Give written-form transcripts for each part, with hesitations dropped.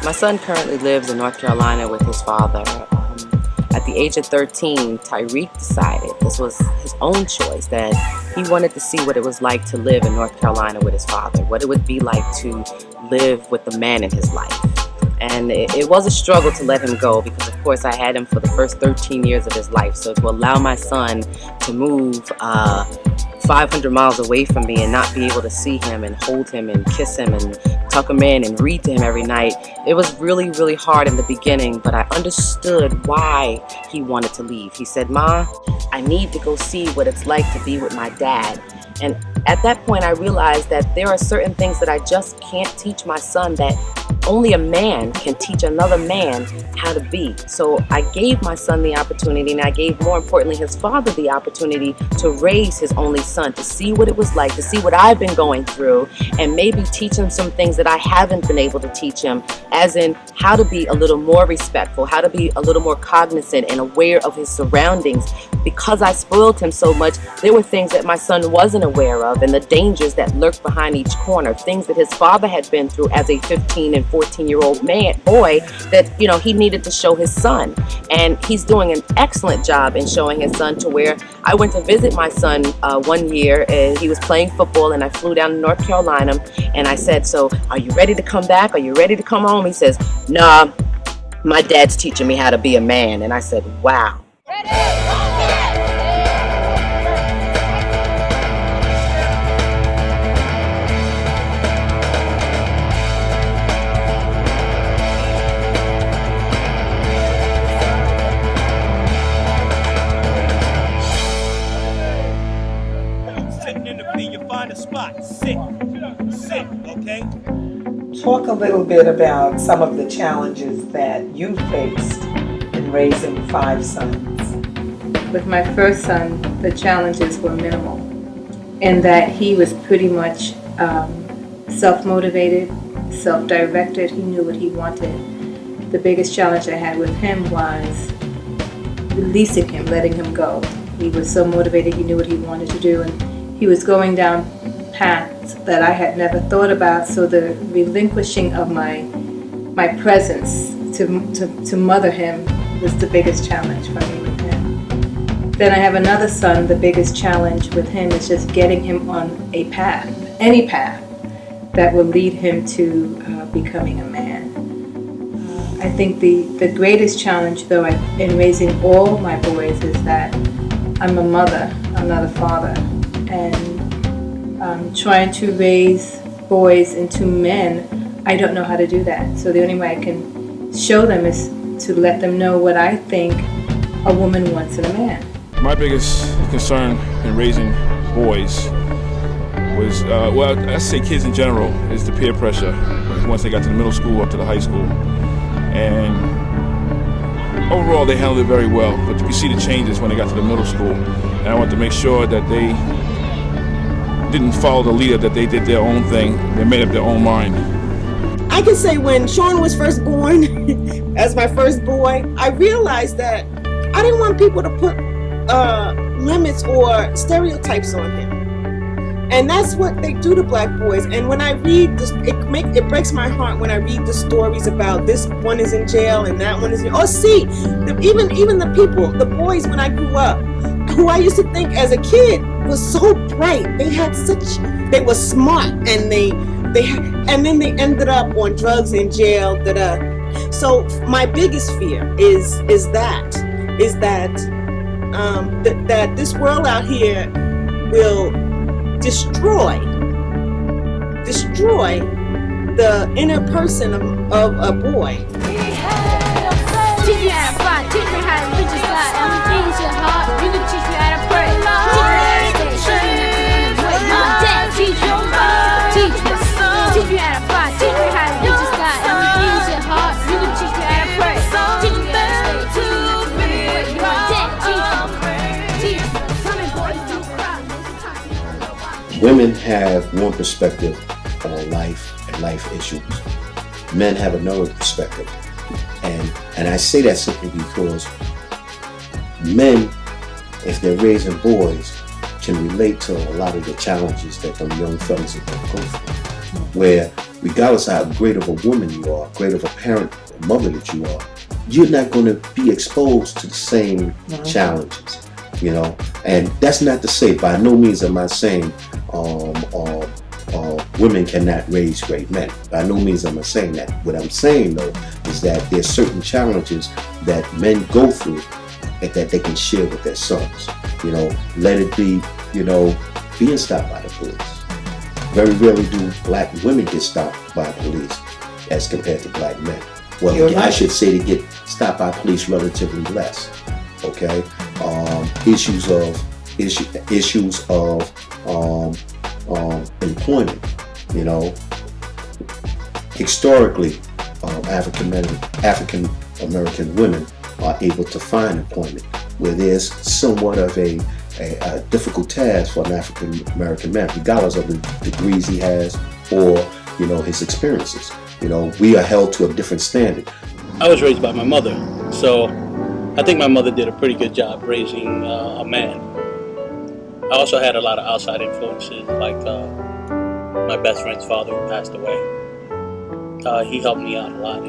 My son currently lives in North Carolina with his father. At the age of 13, Tyreek decided, this was his own choice, that he wanted to see what it was like to live in North Carolina with his father, what it would be like to live with the man in his life. And it was a struggle to let him go because, of course, I had him for the first 13 years of his life. So to allow my son to move 500 miles away from me and not be able to see him and hold him and kiss him and tuck him in and read to him every night, it was really, really hard in the beginning, but I understood why he wanted to leave. He said, "Ma, I need to go see what it's like to be with my dad." And at that point, I realized that there are certain things that I just can't teach my son, that only a man can teach another man how to be. So I gave my son the opportunity, and I gave, more importantly, his father the opportunity to raise his only son, to see what it was like, to see what I've been going through, and maybe teach him some things that I haven't been able to teach him, as in how to be a little more respectful, how to be a little more cognizant and aware of his surroundings. Because I spoiled him so much, there were things that my son wasn't aware of, and the dangers that lurked behind each corner, things that his father had been through as a 15 and 14-year-old boy, that, you know, he needed to show his son. And he's doing an excellent job in showing his son, to where I went to visit my son one year, and he was playing football, and I flew down to North Carolina, and I said, "So are you ready to come back? Are you ready to come home?" He says, "Nah, my dad's teaching me how to be a man." And I said, wow. Talk a little bit about some of the challenges that you faced in raising 5 sons. With my first son, the challenges were minimal, in that he was pretty much self-motivated, self-directed. He knew what he wanted. The biggest challenge I had with him was releasing him, letting him go. He was so motivated, he knew what he wanted to do, and he was going down paths that I had never thought about. So the relinquishing of my presence to mother him was the biggest challenge for me with him. Then I have another son. The biggest challenge with him is just getting him on a path, any path, that will lead him to becoming a man. I think the greatest challenge, though, in raising all my boys, is that I'm a mother, I'm not a father, and trying to raise boys into men, I don't know how to do that. So the only way I can show them is to let them know what I think a woman wants in a man. My biggest concern in raising boys was, I say kids in general, is the peer pressure. Once they got to the middle school, up to the high school. And overall, they handled it very well. But you see the changes when they got to the middle school. And I want to make sure that they didn't follow the leader, that they did their own thing, they made up their own mind. I can say when Sean was first born, as my first boy, I realized that I didn't want people to put limits or stereotypes on him. And that's what they do to black boys. And when I read this, it breaks my heart when I read the stories about this one is in jail and that one is in, even the people, the boys when I grew up, who I used to think as a kid was so bright. They were smart, and then they ended up on drugs in jail. So my biggest fear is that this world out here will destroy the inner person of a boy. Teach me how to fight, teach me how to reach your side. Everything is your heart, you can teach me how to pray. Teach me how to fight, teach me how to reach your side. Everything is your heart, you can teach me how to pray. Teach me how to stay. Teach me. Women have one perspective on life and life issues. Men have another perspective. And I say that simply because men, if they're raising boys, can relate to a lot of the challenges that them young fellas are going to go through. where regardless of how great of a woman you are, great of a parent or mother that you are, you're not going to be exposed to the same challenges, you know. And that's not to say, by no means am I saying women cannot raise great men. By no means am I saying that. What I'm saying though is that there's certain challenges that men go through and that they can share with their sons. You know, let it be, you know, being stopped by the police. Very rarely do black women get stopped by police as compared to black men. Well, I should say they get stopped by police relatively less. Okay, issues of employment. You know, historically, African American women are able to find employment, where there's somewhat of a difficult task for an African American man, regardless of the degrees he has or, you know, his experiences. You know, we are held to a different standard. I was raised by my mother, so I think my mother did a pretty good job raising a man. I also had a lot of outside influences, like my best friend's father who passed away. He helped me out a lot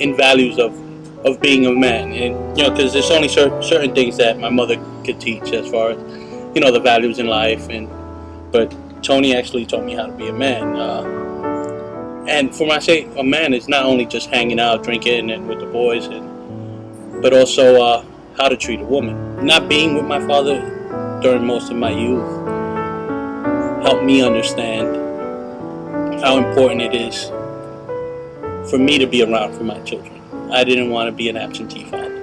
in values of being a man, and you know, because there's only certain things that my mother could teach as far as, you know, the values in life, but Tony actually taught me how to be a man. And for my sake, a man is not only just hanging out, drinking, and with the boys, but also how to treat a woman. Not being with my father during most of my youth helped me understand how important it is for me to be around for my children. I didn't want to be an absentee father,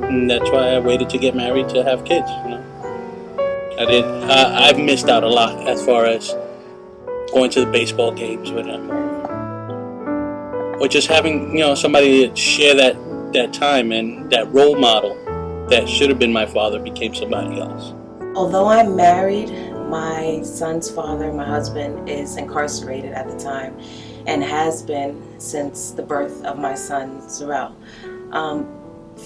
and that's why I waited to get married to have kids. You know, I've missed out a lot as far as going to the baseball games with him, or just having, you know, somebody to share that time, and that role model that should have been my father became somebody else. Although I'm married, my son's father, my husband, is incarcerated at the time and has been since the birth of my son, Zarel.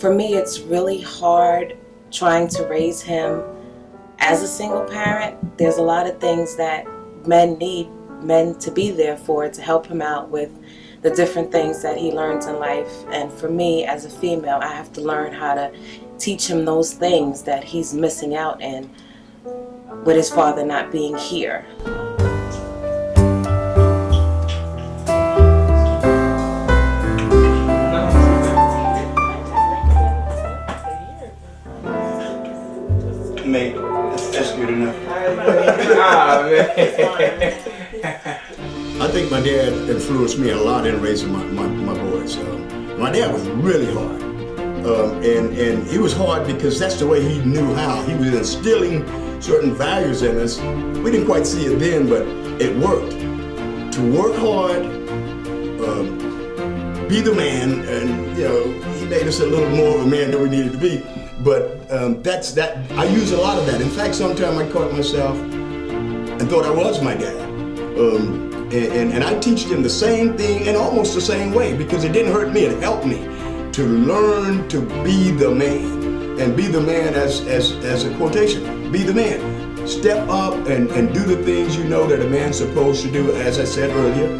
For me, it's really hard trying to raise him as a single parent. There's a lot of things that men need men to be there for, to help him out with the different things that he learns in life. And for me, as a female, I have to learn how to teach him those things that he's missing out in with his father not being here. Mate, that's good enough. I think my dad influenced me a lot in raising my boys. My dad was really hard. And he was hard because that's the way he knew how. He was instilling certain values in us. We didn't quite see it then, but it worked. To work hard, be the man, and, you know, he made us a little more of a man than we needed to be. But that's that. I use a lot of that. In fact, sometimes I caught myself and thought I was my dad. And I teach them the same thing in almost the same way, because it didn't hurt me, it helped me to learn to be the man. And be the man as a quotation. Be the man. Step up and do the things you know that a man's supposed to do. As I said earlier,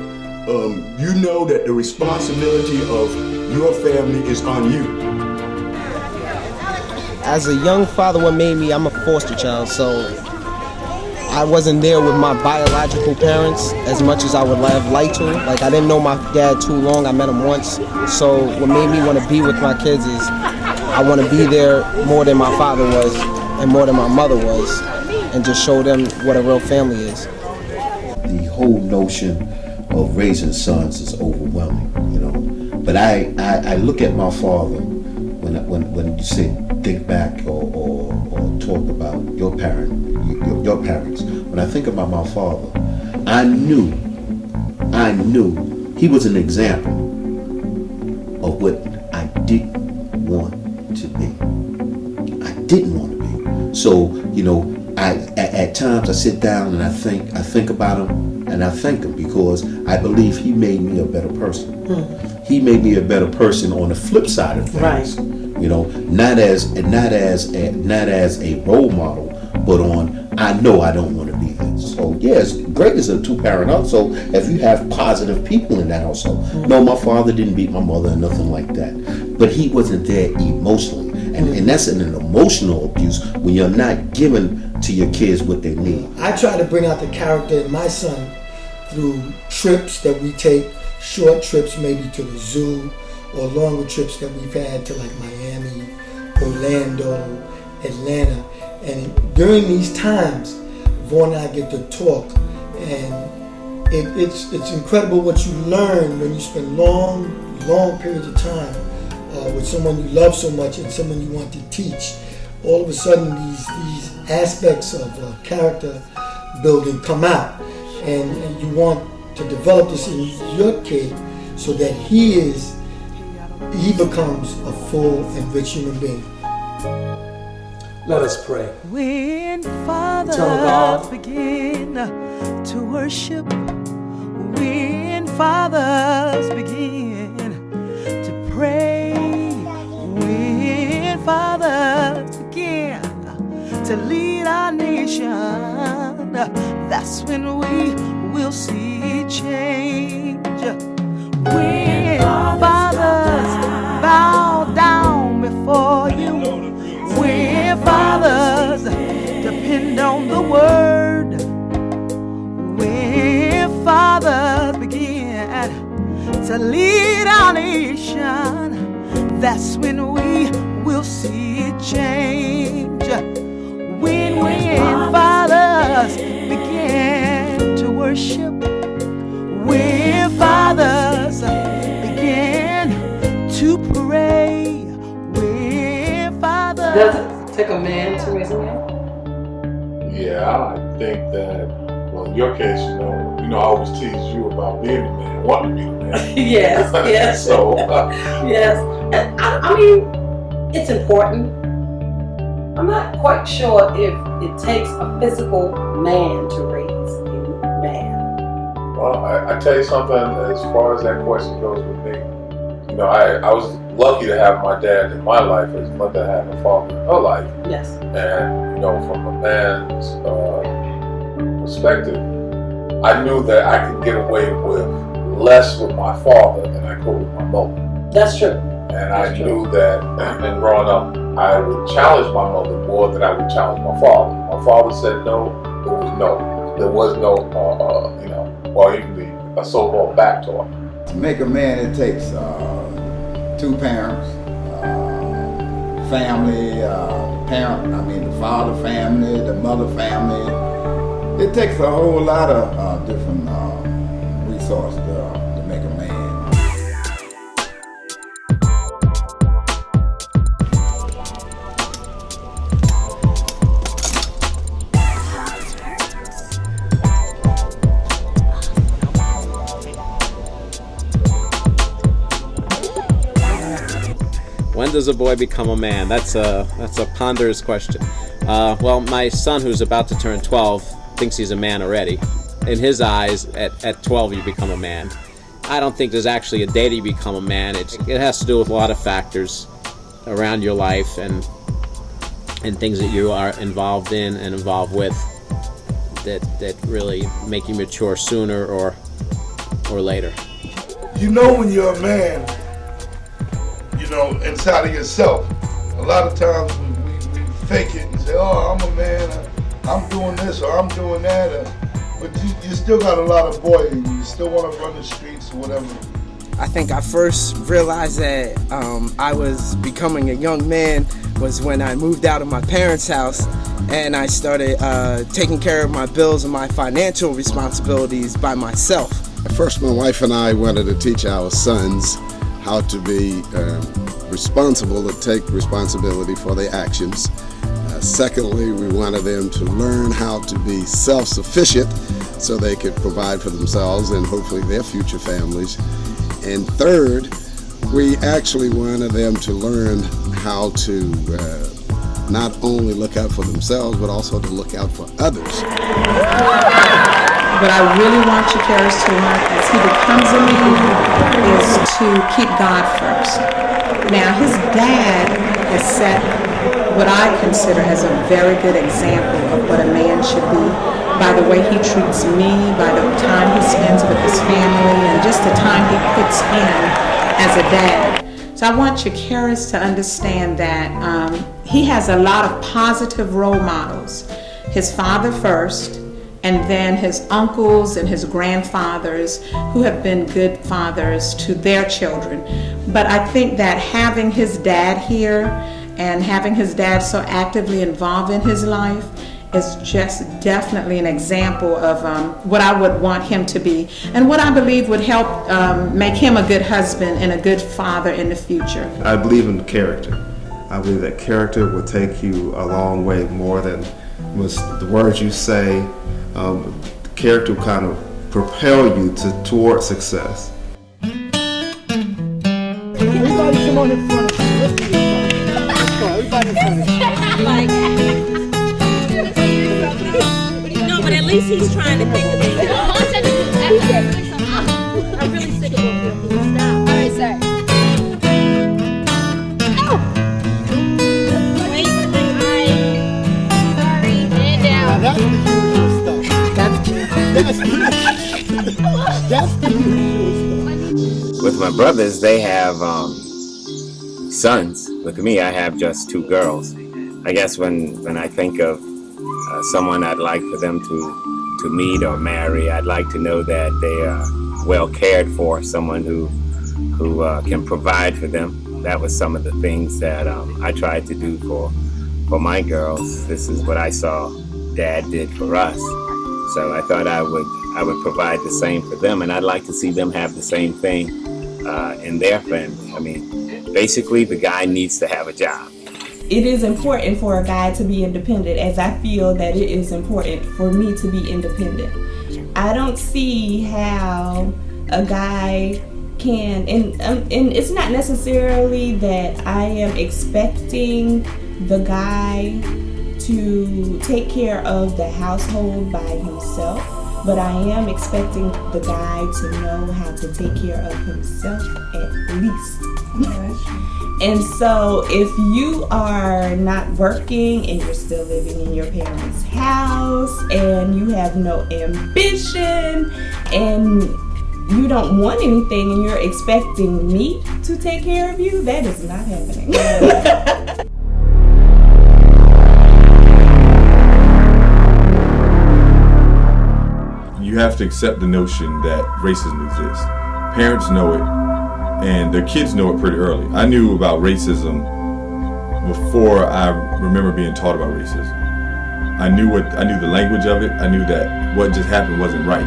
you know that the responsibility of your family is on you. As a young father, what made me, I'm a foster child, so I wasn't there with my biological parents as much as I would have liked to. Like, I didn't know my dad too long. I met him once. So what made me want to be with my kids is I want to be there more than my father was and more than my mother was, and just show them what a real family is. The whole notion of raising sons is overwhelming, you know. But I look at my father when you say think back or talk about your parents. When I think about my father, I knew he was an example of what I didn't want to be. I didn't want to be. So, you know, at times I sit down and I think about him, and I thank him because I believe he made me a better person. He made me a better person on the flip side of things. Right. You know, not as a role model, but on, I know I don't want to be this. So household, yeah, it's great as a two-parent household if you have positive people in that household. No, my father didn't beat my mother or nothing like that. But he wasn't there emotionally. And that's an emotional abuse when you're not giving to your kids what they need. I try to bring out the character in my son through trips that we take, short trips maybe to the zoo, or longer trips that we've had to like Miami, Orlando, Atlanta. And during these times, Vaughn and I get to talk, and it's incredible what you learn when you spend long periods of time with someone you love so much and someone you want to teach. All of a sudden, these aspects of character building come out, and you want to develop this in your kid so that he becomes a full and rich human being. Let us pray. When fathers begin to worship, when fathers begin to pray, when fathers begin to lead our nation, that's when we will see change. When fathers bow down before you, when fathers depend on the word, when fathers begin to lead our nation, that's when we will see change. When fathers begin to worship, when fathers begin to pray, when fathers... Does it take a man to raise a man? Yeah, I think that, well, in your case, you know, I always tease you about being the man, wanting to be the man. Yes. So, yes. And I mean, it's important. I'm not quite sure if it takes a physical man to raise a man. Well, I tell you something, as far as that question goes with me, you know, I was lucky to have my dad in my life as mother had a father in her life. Yes. And, you know, from a man's perspective, I knew that I could get away with less with my father than I could with my mother. That's true. And I knew that in growing up, I would challenge my mother more than I would challenge my father. My father said no, it was no. There was no, you know, or even a so-called back talk. To make a man, it takes two parents, family, the father family, the mother family. It takes a whole lot of different resources to make a man. When does a boy become a man? That's a ponderous question. Well, my son, who's about to turn 12, thinks he's a man already. In his eyes, at 12 you become a man. I don't think there's actually a day to become a man. It has to do with a lot of factors around your life and things that you are involved in and involved with that really make you mature sooner or later. You know when you're a man, you know, inside of yourself. A lot of times we fake it and say, oh, I'm a man, I'm doing this or I'm doing that. But you still got a lot of boy in you. You still want to run the streets or whatever. I think I first realized that I was becoming a young man was when I moved out of my parents' house and I started taking care of my bills and my financial responsibilities by myself. At first, my wife and I wanted to teach our sons how to be responsible, to take responsibility for their actions. Secondly, we wanted them to learn how to be self-sufficient so they could provide for themselves and hopefully their future families. And third, we actually wanted them to learn how to not only look out for themselves, but also to look out for others. What I really want Chakeris to learn as he becomes a man is to keep God first. Now, his dad has set what I consider as a very good example of what a man should be. by the way he treats me, by the time he spends with his family, and just the time he puts in as a dad. So I want Chakiris to understand that he has a lot of positive role models. His father first, and then his uncles and his grandfathers who have been good fathers to their children. But I think that having his dad here and having his dad so actively involved in his life is just definitely an example of what I would want him to be and what I believe would help make him a good husband and a good father in the future. I believe in character. I believe that character will take you a long way more than the words you say. Character will kind of propel you toward success. Everybody come on in front of you. Everybody in front of you. No, but at least he's trying to think of it. I'm really sick of it. Stop. All right, sorry. Wait, sorry. And down. That's the usual stuff. That's the usual stuff. With my brothers, they have sons. With me, I have just 2 girls. I guess when I think of someone I'd like for them to meet or marry, I'd like to know that they are well cared for, someone who can provide for them. That was some of the things that I tried to do for my girls. This is what I saw Dad did for us. So I thought I would provide the same for them, and I'd like to see them have the same thing in their family. I mean, basically, the guy needs to have a job. It is important for a guy to be independent, as I feel that it is important for me to be independent. I don't see how a guy can, and it's not necessarily that I am expecting the guy to take care of the household by himself, but I am expecting the guy to know how to take care of himself at least. And so if you are not working and you're still living in your parents' house and you have no ambition and you don't want anything and you're expecting me to take care of you, that is not happening. You have to accept the notion that racism exists. Parents know it, and their kids know it pretty early. I knew about racism before I remember being taught about racism. I knew the language of it. I knew that what just happened wasn't right.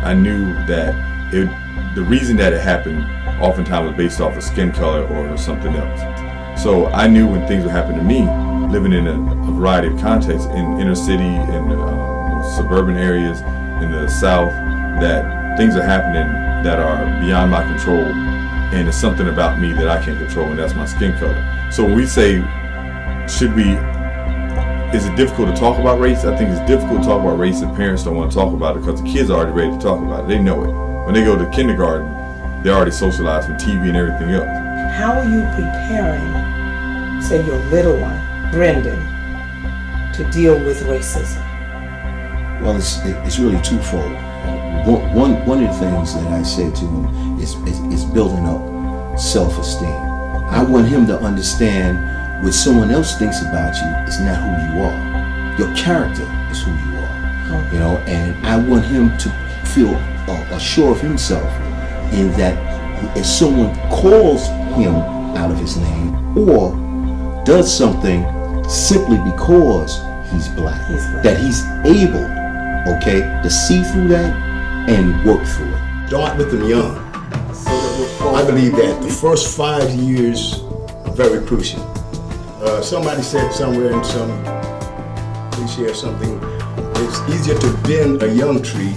I knew that the reason that it happened oftentimes was based off of skin color or something else. So I knew when things would happen to me, living in a variety of contexts, in inner city, in suburban areas, in the South, that things are happening that are beyond my control, and it's something about me that I can't control, and that's my skin color. So when we say, is it difficult to talk about race? I think it's difficult to talk about race if parents don't want to talk about it because the kids are already ready to talk about it. They know it. When they go to kindergarten, they're already socialized from TV and everything else. How are you preparing, say, your little one, Brendan, to deal with racism? Well, it's really twofold. One of the things that I say to him is building up self-esteem. I want him to understand what someone else thinks about you is not who you are. Your character is who you are. You know, and I want him to feel assured of himself in that if someone calls him out of his name or does something simply because he's black, that he's able, to see through that and work through it. Start with them young. I believe that the first 5 years are very crucial. Somebody said somewhere in some cliche or something, it's easier to bend a young tree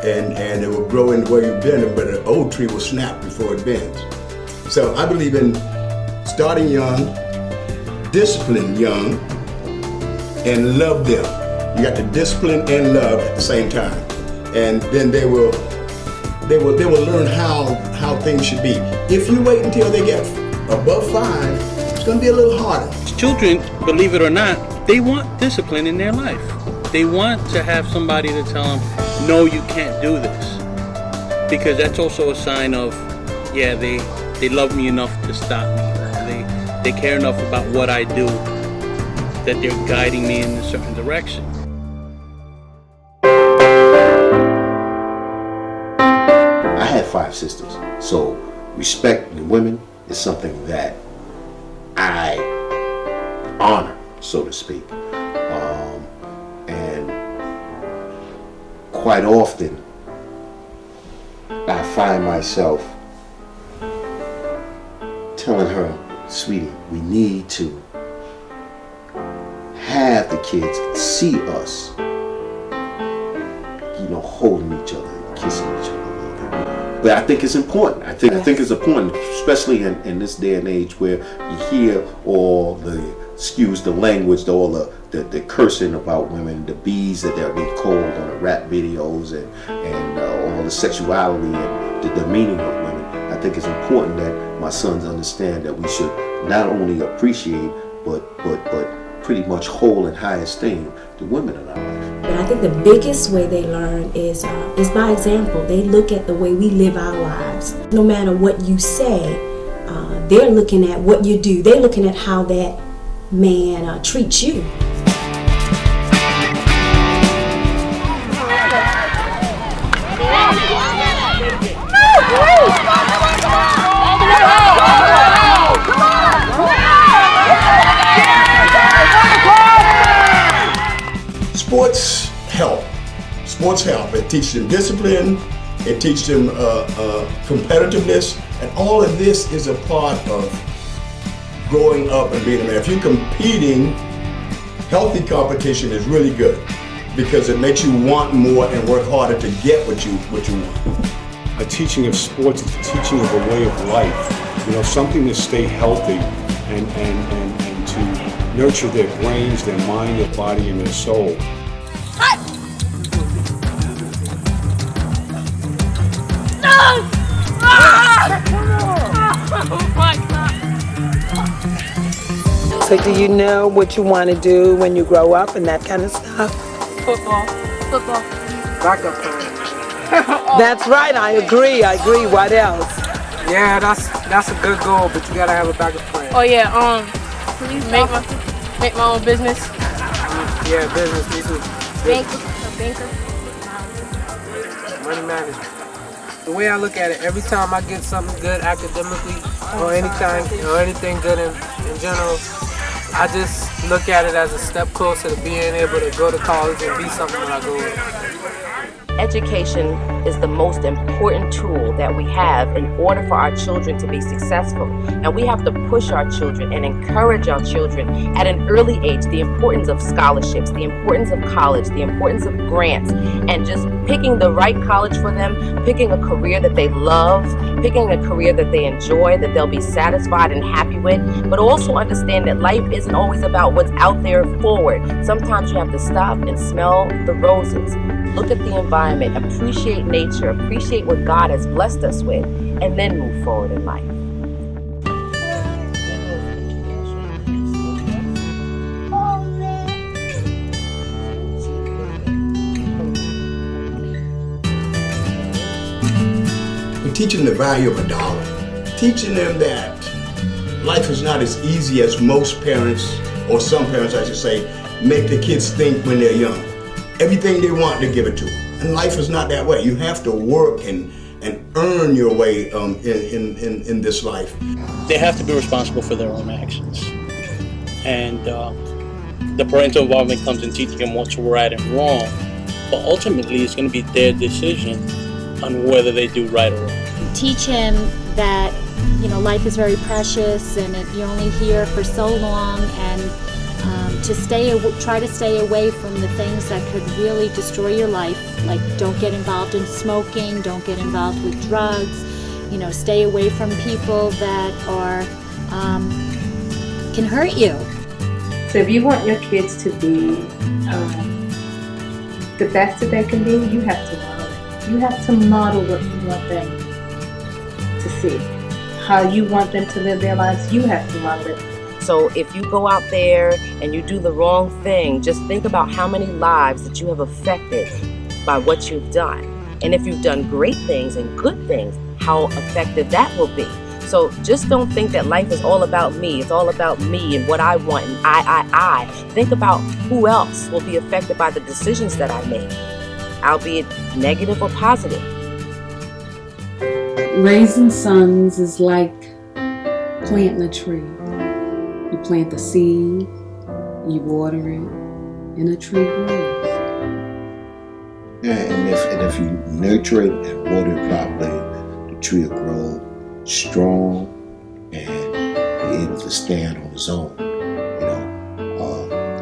and it will grow in the way you bend it, but an old tree will snap before it bends. So I believe in starting young, discipline young, and love them. You got to discipline and love at the same time. And then they will learn how things should be. If you wait until they get above 5, it's going to be a little harder. Children, believe it or not, they want discipline in their life. They want to have somebody to tell them, no, you can't do this. Because that's also a sign of, yeah, they love me enough to stop me. They care enough about what I do that they're guiding me in a certain direction. I had 5 sisters, so respect in women is something that I honor, so to speak. And quite often, I find myself telling her, sweetie, we need to have the kids see us, holding each other and kissing each other a little bit more. But I think it's important. I think it's important, especially in this day and age where you hear all the, excuse the language, all the cursing about women, the B's that they're being called on the rap videos, and all the sexuality and the demeaning of women. I think it's important that my sons understand that we should not only appreciate, but pretty much hold in high esteem the women in our life. But I think the biggest way they learn is by example. They look at the way we live our lives. No matter what you say, they're looking at what you do. They're looking at how that man treats you. Sports help. It teaches them discipline. It teaches them competitiveness. And all of this is a part of growing up and being a man. If you're competing, healthy competition is really good because it makes you want more and work harder to get what you want. A teaching of sports is a teaching of a way of life. Something to stay healthy and to nurture their brains, their mind, their body, and their soul. So do you know what you want to do when you grow up and that kind of stuff? Football. Backup plan. That's right, I agree. What else? Yeah, that's a good goal, but you gotta have a backup plan. Oh yeah, make my own business. Yeah, business, me too. Banker. Money management. The way I look at it, every time I get something good academically or anything good in general, I just look at it as a step closer to being able to go to college and be something when I go in. Education is the most important tool that we have in order for our children to be successful. And we have to push our children and encourage our children at an early age the importance of scholarships, the importance of college, the importance of grants, and just picking the right college for them, picking a career that they love, picking a career that they enjoy, that they'll be satisfied and happy with, but also understand that life isn't always about what's out there forward. Sometimes you have to stop and smell the roses. Look at the environment, appreciate nature, appreciate what God has blessed us with, and then move forward in life. We're teaching the value of a dollar. Teaching them that life is not as easy as most parents, or some parents I should say, make the kids think when they're young. Everything they want, they give it to them. And life is not that way. You have to work and earn your way in this life. They have to be responsible for their own actions. And the parental involvement comes in teaching them what's right and wrong. But ultimately, it's going to be their decision on whether they do right or wrong. Teach him that, life is very precious and you're only here for so long, and to try to stay away from the things that could really destroy your life. Like, don't get involved in smoking, don't get involved with drugs, stay away from people that can hurt you. So if you want your kids to be the best that they can be, you have to model it. You have to model what you want them to see. How you want them to live their lives, you have to model it. So if you go out there and you do the wrong thing, just think about how many lives that you have affected by what you've done. And if you've done great things and good things, how effective that will be. So just don't think that life is all about me. It's all about me and what I want and I. Think about who else will be affected by the decisions that I make, albeit negative or positive. Raising sons is like planting a tree. You plant the seed, you water it, and a tree grows. Yeah, and if you nurture it and water it properly, the tree will grow strong and be able to stand on its own.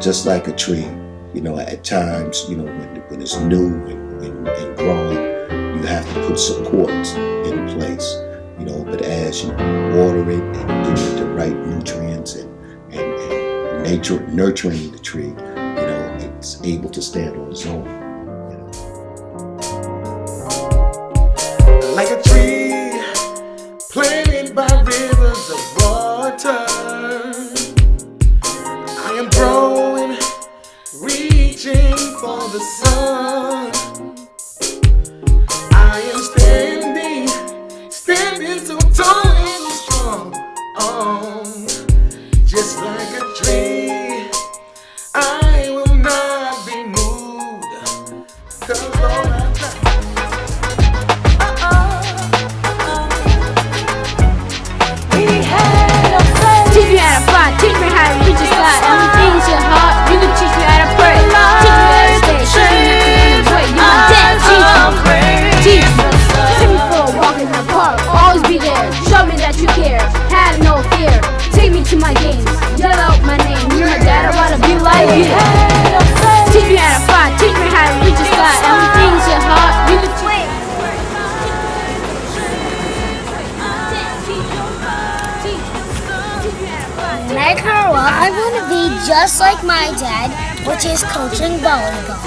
Just like a tree, at times, when it's new and growing, you have to put supports in place. But as you water it and give it the right nutrients and nurturing the tree, it's able to stand on its own. Like a tree planted by rivers of water, I am growing, reaching for the sun. I am standing so tall and so strong. Just like a tree, I will not be moved, 'cause all I've got. Teach me how to fly, teach me how to reach the sky. Everything's your heart, you can teach me how to pray. Teach me how to stay, show me how to wait. You're my dad, teach me. Take me for a walk in the park, always be there. Show me that you care, have no fear. Take me to my games, yell out my name. You're my dad, I wanna be like you. Teach me how to fly, teach me how to reach the sky. Everything's your heart, you can teach me. When I grow up, I want to be just like my dad, which is coaching volleyball.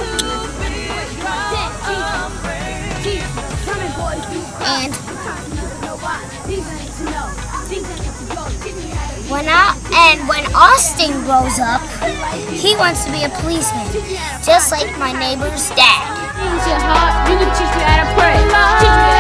And when Austin grows up, he wants to be a policeman, just like my neighbor's dad. Your heart, you can teach me how to pray. Teach me